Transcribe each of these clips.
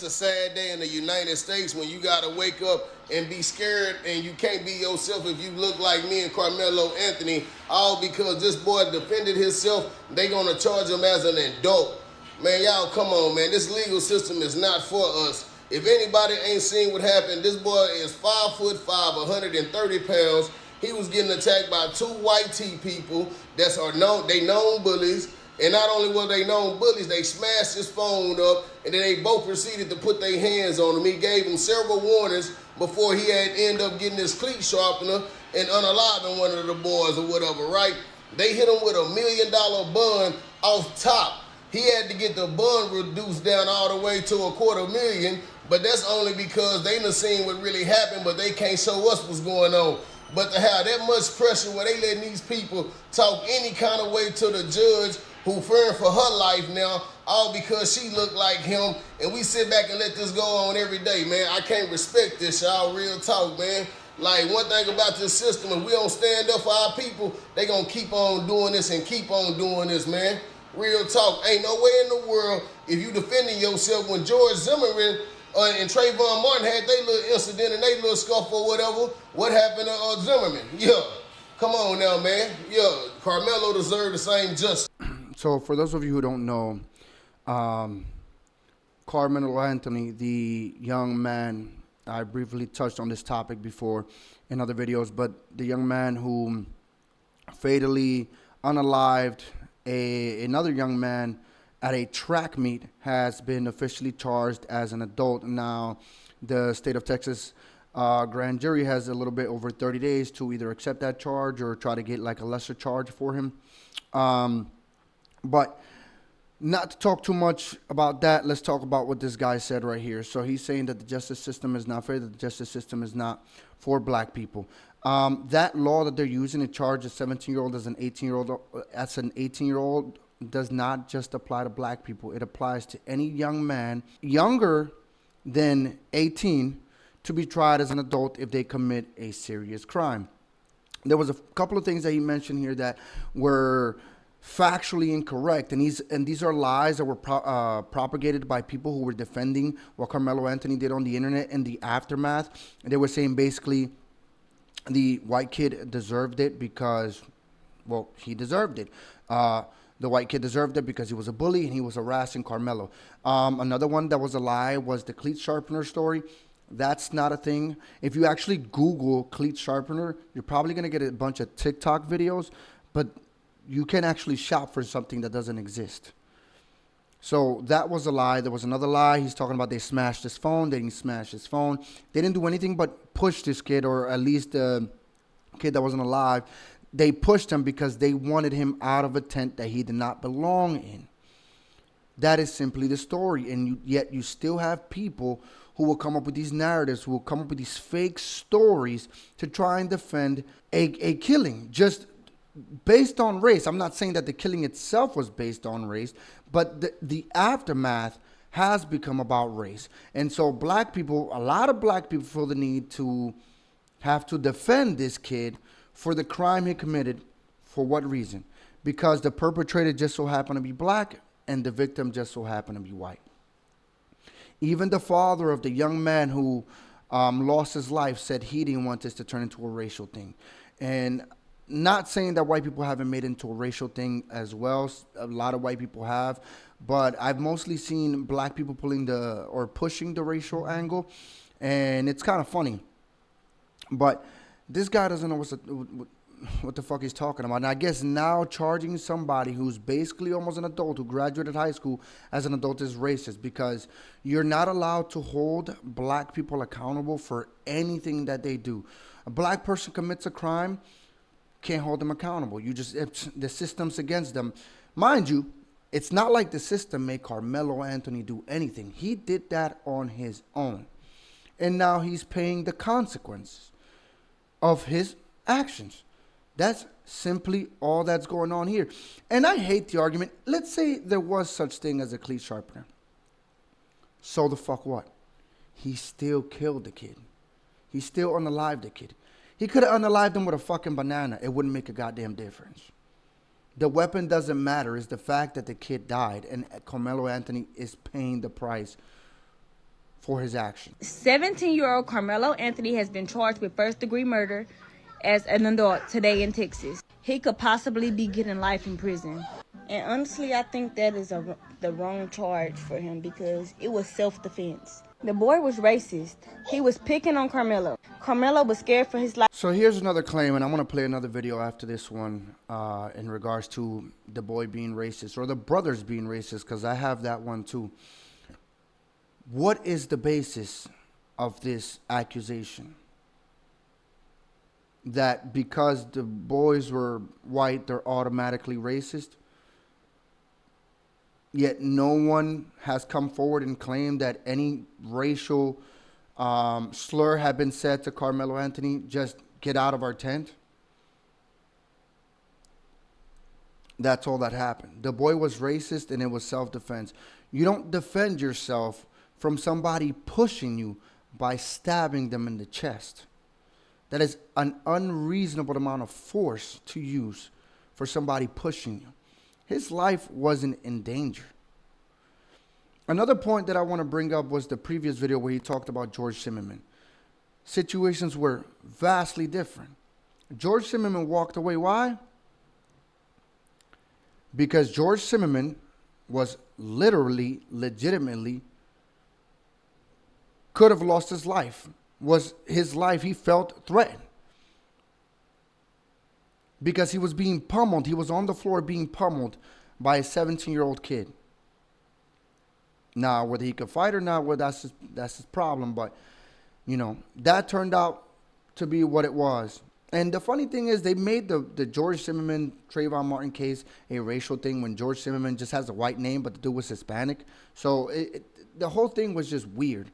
it's a sad day in the United States when you gotta wake up and be scared and you can't be yourself if you look like me and Karmelo Anthony, all because this boy defended himself. They gonna charge him as an adult. Man, y'all come on, man. This legal system is not for us. If anybody ain't seen what happened, this boy is 5'5", 130 pounds. He was getting attacked by two white tee people they known bullies. And not only were they known bullies, they smashed his phone up, and then they both proceeded to put their hands on him. He gave him several warnings before he had ended up getting his cleat sharpener and unaliving one of the boys or whatever, right? They hit him with $1 million bond off top. He had to get the bond reduced down all the way to $250,000, but that's only because they done seen what really happened, but they can't show us what's going on. But to have that much pressure where they letting these people talk any kind of way to the judge who fearing for her life now, all because she looked like him, and we sit back and let this go on every day, man. I can't respect this, y'all. Real talk, man. Like, one thing about this system, if we don't stand up for our people, they gonna keep on doing this and keep on doing this, man. Real talk. Ain't no way in the world, if you defending yourself, when George Zimmerman and Trayvon Martin had their little incident and their little scuffle or whatever, what happened to Zimmerman? Yeah. Come on now, man. Yeah, Karmelo deserved the same justice. So for those of you who don't know, Karmelo Anthony, the young man, I briefly touched on this topic before in other videos, but the young man who fatally unalived another young man at a track meet has been officially charged as an adult. Now, the state of Texas grand jury has a little bit over 30 days to either accept that charge or try to get like a lesser charge for him. But not to talk too much about that, let's talk about what this guy said right here. So he's saying that the justice system is not fair, that the justice system is not for black people. That law that they're using to charge a 17-year-old as an 18-year-old does not just apply to black people. It applies to any young man younger than 18 to be tried as an adult if they commit a serious crime. There was a couple of things that he mentioned here that were factually incorrect, and these are lies that were propagated by people who were defending what Karmelo Anthony did on the internet in the aftermath. And they were saying basically the white kid deserved it because, well, he deserved it. The white kid deserved it because he was a bully and he was harassing Karmelo. Another one that was a lie was the cleat sharpener story. That's not a thing. If you actually Google cleat sharpener, you're probably going to get a bunch of TikTok videos, but you can actually shop for something that doesn't exist. So that was a lie. There was another lie. He's talking about they smashed his phone. They didn't smash his phone. They didn't do anything but push this kid, or at least the kid that wasn't alive. They pushed him because they wanted him out of a tent that he did not belong in. That is simply the story. And yet you still have people who will come up with these narratives, who will come up with these fake stories to try and defend a killing just based on race. I'm not saying that the killing itself was based on race, but the aftermath has become about race. And so black people, a lot of black people feel the need to have to defend this kid for the crime he committed. For what reason? Because the perpetrator just so happened to be black and the victim just so happened to be white. Even the father of the young man who lost his life said he didn't want this to turn into a racial thing. And not saying that white people haven't made it into a racial thing as well. A lot of white people have. But I've mostly seen black people pushing the racial angle. And it's kind of funny. But this guy doesn't know what the fuck he's talking about. And I guess now charging somebody who's basically almost an adult, who graduated high school as an adult, is racist, because you're not allowed to hold black people accountable for anything that they do. A black person commits a crime, can't hold them accountable. The system's against them. Mind you, it's not like the system made Karmelo Anthony do anything. He did that on his own. And now he's paying the consequences of his actions. That's simply all that's going on here. And I hate the argument. Let's say there was such thing as a cleat sharpener. So the fuck what? He still killed the kid. He still unalived the kid. He could have unalived him with a fucking banana. It wouldn't make a goddamn difference. The weapon doesn't matter. It's the fact that the kid died, and Karmelo Anthony is paying the price for his action. 17-year-old Karmelo Anthony has been charged with first-degree murder as an adult today in Texas. He could possibly be getting life in prison. And honestly, I think that is the wrong charge for him because it was self-defense. The boy was racist. He was picking on Karmelo. Karmelo was scared for his life. So here's another claim, and I'm going to play another video after this one in regards to the boy being racist or the brothers being racist, because I have that one too. What is the basis of this accusation? That because the boys were white, they're automatically racist? Yet no one has come forward and claimed that any racial slur had been said to Karmelo Anthony. Just get out of our tent. That's all that happened. The boy was racist and it was self-defense. You don't defend yourself from somebody pushing you by stabbing them in the chest. That is an unreasonable amount of force to use for somebody pushing you. His life wasn't in danger. Another point that I want to bring up was the previous video where he talked about George Zimmerman. Situations were vastly different. George Zimmerman walked away. Why? Because George Zimmerman was literally, legitimately, could have lost his life. Was his life, he felt threatened. Because he was being pummeled. He was on the floor being pummeled by a 17-year-old kid. Now, whether he could fight or not, well, that's his problem. But, you know, that turned out to be what it was. And the funny thing is they made the George Zimmerman, Trayvon Martin case a racial thing when George Zimmerman just has a white name, but the dude was Hispanic. So the whole thing was just weird.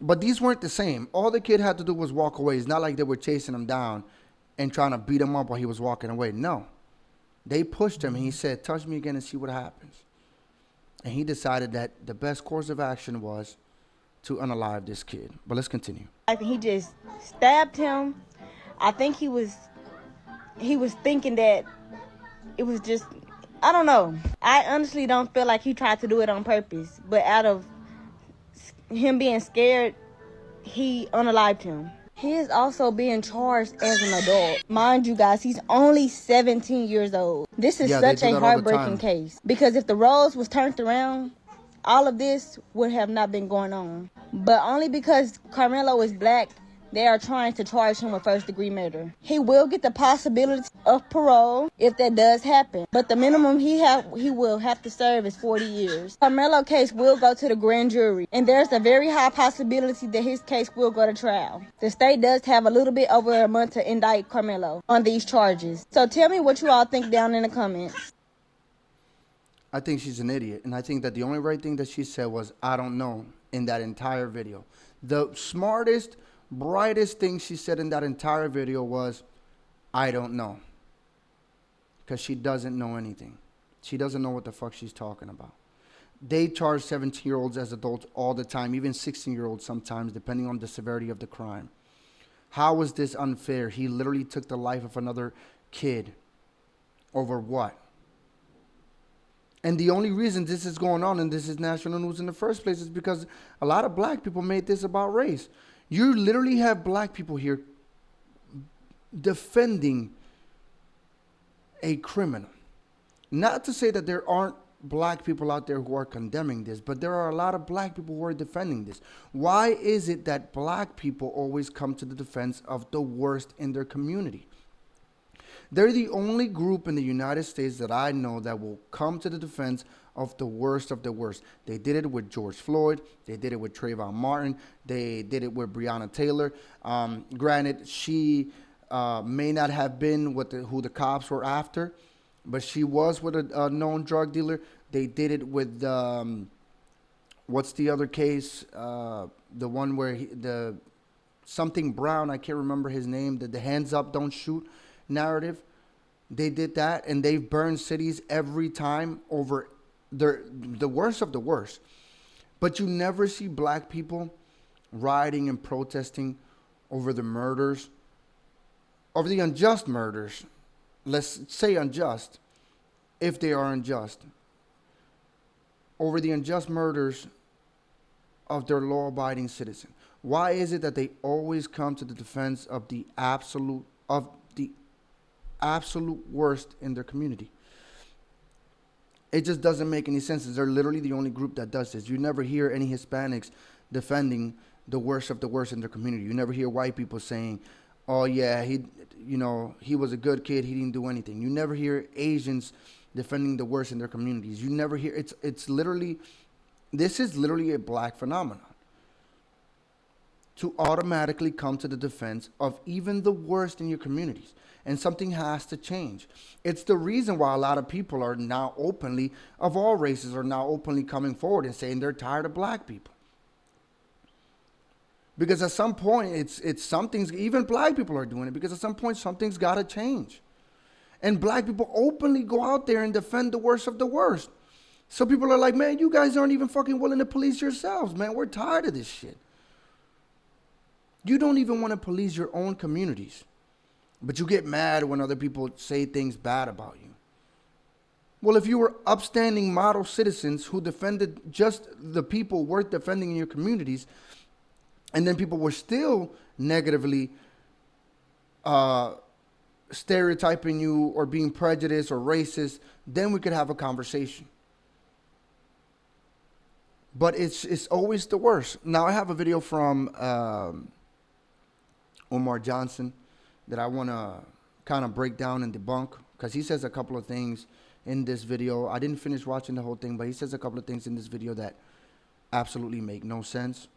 But these weren't the same. All the kid had to do was walk away. It's not like they were chasing him down and trying to beat him up while he was walking away. No. They pushed him and he said, touch me again and see what happens. And he decided that the best course of action was to unalive this kid. But let's continue. He just stabbed him. I think he was thinking that it was just, I don't know. I honestly don't feel like he tried to do it on purpose. But out of him being scared, he unalived him. He is also being charged as an adult. Mind you guys, he's only 17 years old. This is such a heartbreaking case. Because if the roles was turned around, all of this would have not been going on. But only because Karmelo is black, they are trying to charge him with first-degree murder. He will get the possibility of parole if that does happen. But the minimum he will have to serve is 40 years. Karmelo case will go to the grand jury. And there's a very high possibility that his case will go to trial. The state does have a little bit over a month to indict Karmelo on these charges. So tell me what you all think down in the comments. I think she's an idiot. And I think that the only right thing that she said was, I don't know, in that entire video. The smartest, brightest thing she said in that entire video was, I don't know. Because she doesn't know anything. She doesn't know what the fuck she's talking about. They charge 17-year-olds as adults all the time, even 16-year-olds sometimes, depending on the severity of the crime. How is this unfair? He literally took the life of another kid. Over what? And the only reason this is going on and this is national news in the first place is because a lot of black people made this about race. You literally have black people here defending a criminal. Not to say that there aren't black people out there who are condemning this, but there are a lot of black people who are defending this. Why is it that black people always come to the defense of the worst in their community? They're the only group in the United States that I know that will come to the defense of the worst of the worst. They did it with George Floyd. They did it with Trayvon Martin. They did it with Breonna Taylor. Granted, she may not have been who the cops were after, but she was with a known drug dealer. They did it with, what's the other case? The one where something Brown, I can't remember his name, the hands up, don't shoot narrative. They did that, and they've burned cities every time over the worst of the worst. But you never see black people rioting and protesting over the murders, over the unjust murders. Let's say unjust, if they are unjust. Over the unjust murders of their law-abiding citizen? Why is it that they always come to the defense of the absolute worst in their community? It just doesn't make any sense. They're literally the only group that does this. You never hear any Hispanics defending the worst of the worst in their community. You never hear white people saying, "Oh yeah, he was a good kid. He didn't do anything." You never hear Asians defending the worst in their communities. You never hear this is literally a black phenomenon, to automatically come to the defense of even the worst in your communities. And something has to change. It's the reason why a lot of people are now openly, of all races, are now openly coming forward and saying they're tired of black people. Because at some point, it's something's, even black people are doing it, because at some point, something's got to change. And black people openly go out there and defend the worst of the worst. So people are like, man, you guys aren't even fucking willing to police yourselves, man. We're tired of this shit. You don't even want to police your own communities, but you get mad when other people say things bad about you. Well, if you were upstanding model citizens who defended just the people worth defending in your communities, and then people were still negatively stereotyping you or being prejudiced or racist, then we could have a conversation. But it's always the worst. Now, I have a video from Omar Johnson that I want to kind of break down and debunk, because he says a couple of things in this video. I didn't finish watching the whole thing, but he says a couple of things in this video that absolutely make no sense.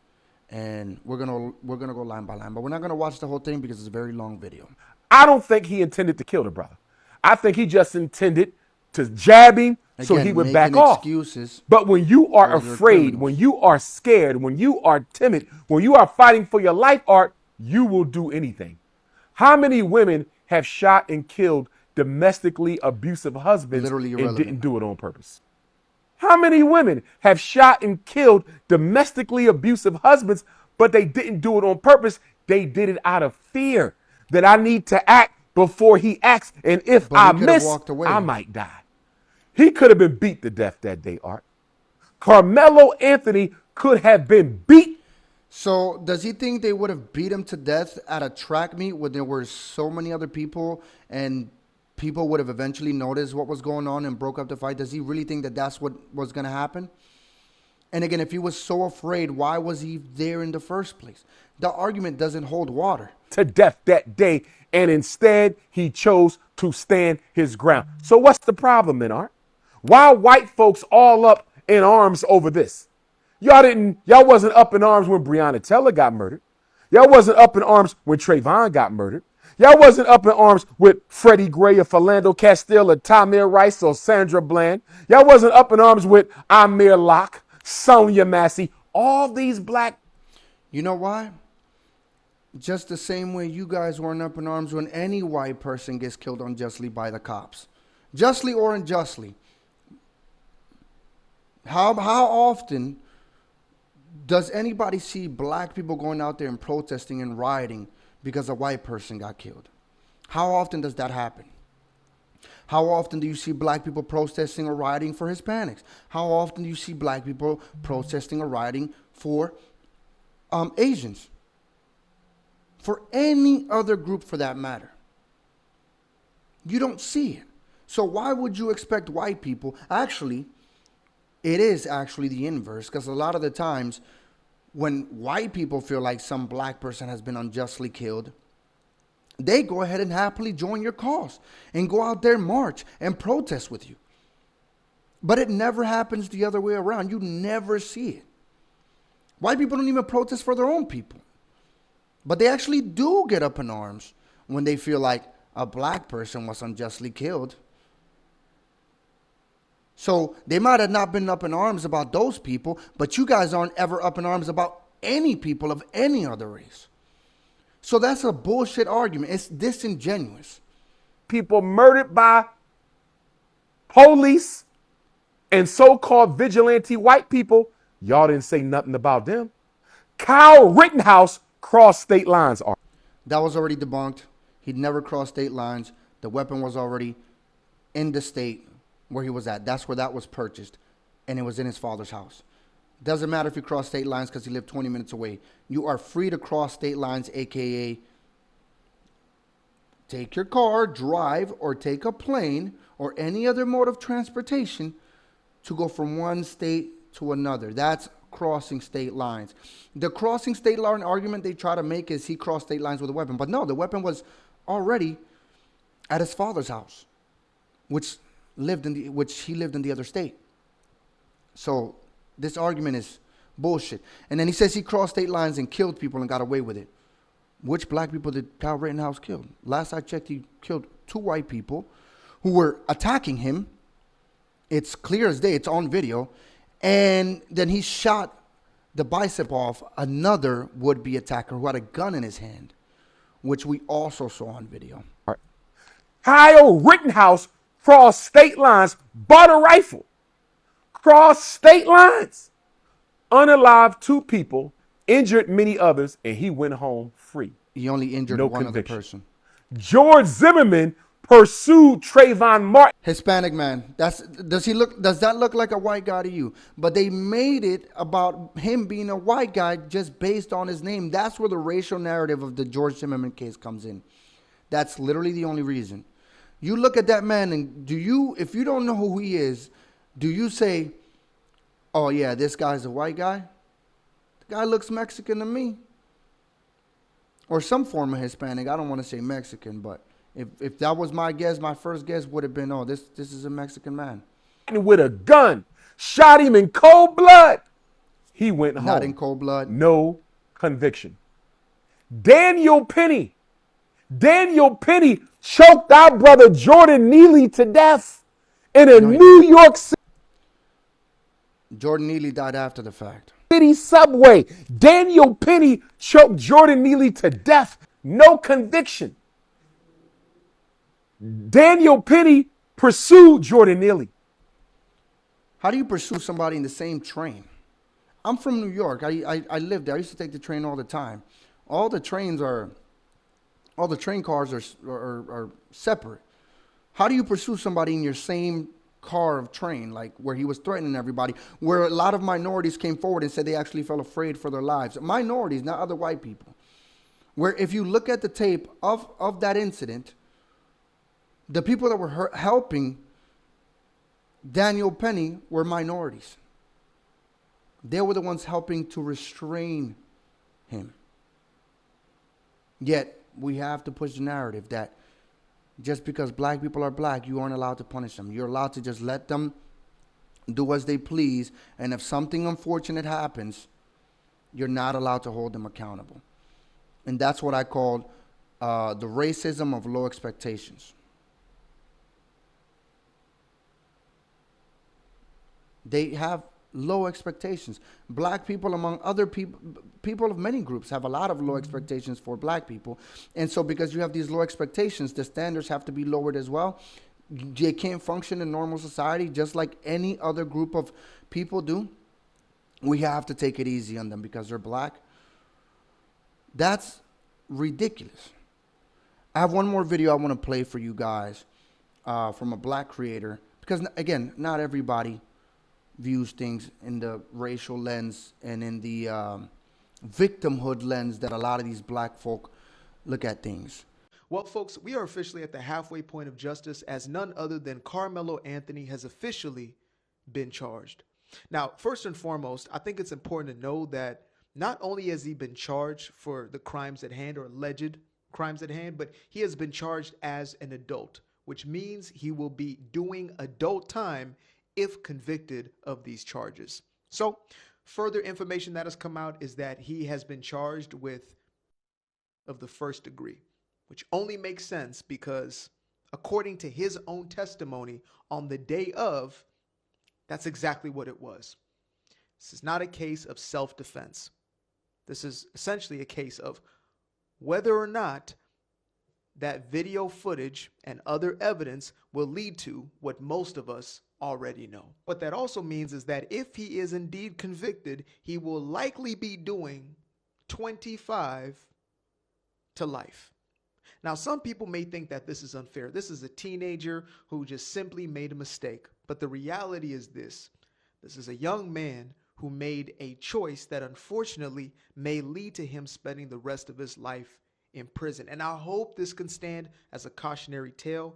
And we're gonna go line by line, but we're not gonna watch the whole thing because it's a very long video. I don't think he intended to kill the brother. I think he just intended to jab him so he would back off. Excuses. But when you are afraid, when you are scared, when you are timid, when you are fighting for your life, Art, you will do anything. How many women have shot and killed domestically abusive husbands and didn't do it on purpose? How many women have shot and killed domestically abusive husbands, but they didn't do it on purpose? They did it out of fear that I need to act before he acts. And if I miss, I might die. He could have been beat to death that day, Art. Karmelo Anthony could have been beat. So does he think they would have beat him to death at a track meet where there were so many other people and people would have eventually noticed what was going on and broke up the fight? Does he really think that that's what was going to happen? And again, if he was so afraid, why was he there in the first place? The argument doesn't hold water. To death that day, and instead he chose to stand his ground. So what's the problem then, Art? Why are white folks all up in arms over this? Y'all wasn't up in arms when Breonna Taylor got murdered. Y'all wasn't up in arms when Trayvon got murdered. Y'all wasn't up in arms with Freddie Gray or Philando Castile or Tamir Rice or Sandra Bland. Y'all wasn't up in arms with Amir Locke, Sonia Massey, all these black. You know why? Just the same way you guys weren't up in arms when any white person gets killed unjustly by the cops. Justly or unjustly. How often does anybody see black people going out there and protesting and rioting because a white person got killed? How often does that happen? How often do you see black people protesting or rioting for Hispanics? How often do you see black people protesting or rioting for Asians? For any other group for that matter. You don't see it. So why would you expect white people? Actually, it is actually the inverse, because a lot of the times when white people feel like some black person has been unjustly killed, they go ahead and happily join your cause and go out there and march and protest with you. But it never happens the other way around. You never see it. White people don't even protest for their own people. But they actually do get up in arms when they feel like a black person was unjustly killed. So they might have not been up in arms about those people, but you guys aren't ever up in arms about any people of any other race. So that's a bullshit argument. It's disingenuous. People murdered by police and so-called vigilante white people. Y'all didn't say nothing about them. Kyle Rittenhouse crossed state lines. That was already debunked. He'd never crossed state lines. The weapon was already in the state where he was at. That's where that was purchased, and it was in his father's house. Doesn't matter if you cross state lines because you live 20 minutes away. You are free to cross state lines, a.k.a. take your car, drive, or take a plane or any other mode of transportation to go from one state to another. That's crossing state lines. The crossing state line argument they try to make is he crossed state lines with a weapon. But no, the weapon was already at his father's house, which he lived in the other state. So this argument is bullshit. And then he says he crossed state lines and killed people and got away with it. Which black people did Kyle Rittenhouse kill? Last I checked, he killed 2 white people who were attacking him. It's clear as day. It's on video. And then he shot the bicep off another would-be attacker who had a gun in his hand, which we also saw on video. Kyle Rittenhouse crossed state lines, bought a rifle, crossed state lines, unalived 2 people, injured many others, and he went home free. He only injured one other person. George Zimmerman pursued Trayvon Martin. Hispanic man. Does that look like a white guy to you? But they made it about him being a white guy just based on his name. That's where the racial narrative of the George Zimmerman case comes in. That's literally the only reason. You look at that man and if you don't know who he is, do you say, oh yeah, this guy's a white guy? The guy looks Mexican to me. Or some form of Hispanic. I don't want to say Mexican, but if that was my guess, my first guess would have been, oh, this is a Mexican man. With a gun, shot him in cold blood. He went home. Not in cold blood. No conviction. Daniel Penny choked our brother Jordan Neely to death in a New York City. Jordan Neely died after the fact. City subway. Daniel Penny choked Jordan Neely to death. No conviction. Daniel Penny pursued Jordan Neely. How do you pursue somebody in the same train? I'm from New York. I lived there. I used to take the train all the time. All the train cars are separate. How do you pursue somebody in your same car of train, like where he was threatening everybody, where a lot of minorities came forward and said they actually felt afraid for their lives? Minorities, not other white people. Where if you look at the tape of that incident, the people that were helping Daniel Penny were minorities. They were the ones helping to restrain him. Yet, we have to push the narrative that just because black people are black, you aren't allowed to punish them. You're allowed to just let them do as they please. And if something unfortunate happens, you're not allowed to hold them accountable. And that's what I call the racism of low expectations. They have low expectations. Black people, among other people of many groups, have a lot of low expectations for black people. And so because you have these low expectations, the standards have to be lowered as well. They can't function in normal society just like any other group of people do. We have to take it easy on them because they're black. That's ridiculous. I have one more video I want to play for you guys from a black creator. Because, again, not everybody views things in the racial lens and in the victimhood lens that a lot of these black folk look at things. Well, folks, we are officially at the halfway point of justice as none other than Karmelo Anthony has officially been charged. Now, first and foremost, I think it's important to know that not only has he been charged for the crimes at hand or alleged crimes at hand, but he has been charged as an adult, which means he will be doing adult time if convicted of these charges. So, further information that has come out is that he has been charged with of the first degree, which only makes sense because according to his own testimony on the day of, that's exactly what it was. This is not a case of self-defense. This is essentially a case of whether or not that video footage and other evidence will lead to what most of us already know. What that also means is that if he is indeed convicted, he will likely be doing 25 to life. Now, some people may think that this is unfair. This is a teenager who just simply made a mistake. But the reality is this. This is a young man who made a choice that unfortunately may lead to him spending the rest of his life in prison. And I hope this can stand as a cautionary tale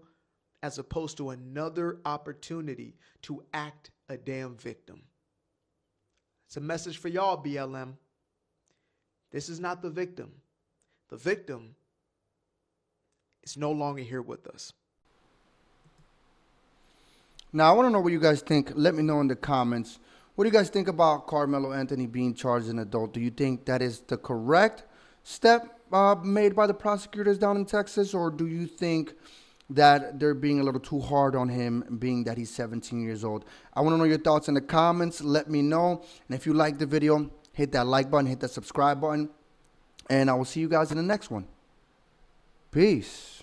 as opposed to another opportunity to act a damn victim. It's a message for y'all, BLM. This is not the victim. The victim is no longer here with us. Now, I want to know what you guys think. Let me know in the comments. What do you guys think about Karmelo Anthony being charged as an adult? Do you think that is the correct step made by the prosecutors down in Texas? Or do you think that they're being a little too hard on him, being that he's 17 years old? I want to know your thoughts in the comments. Let me know. And if you like the video, hit that like button, hit that subscribe button. And I will see you guys in the next one. Peace.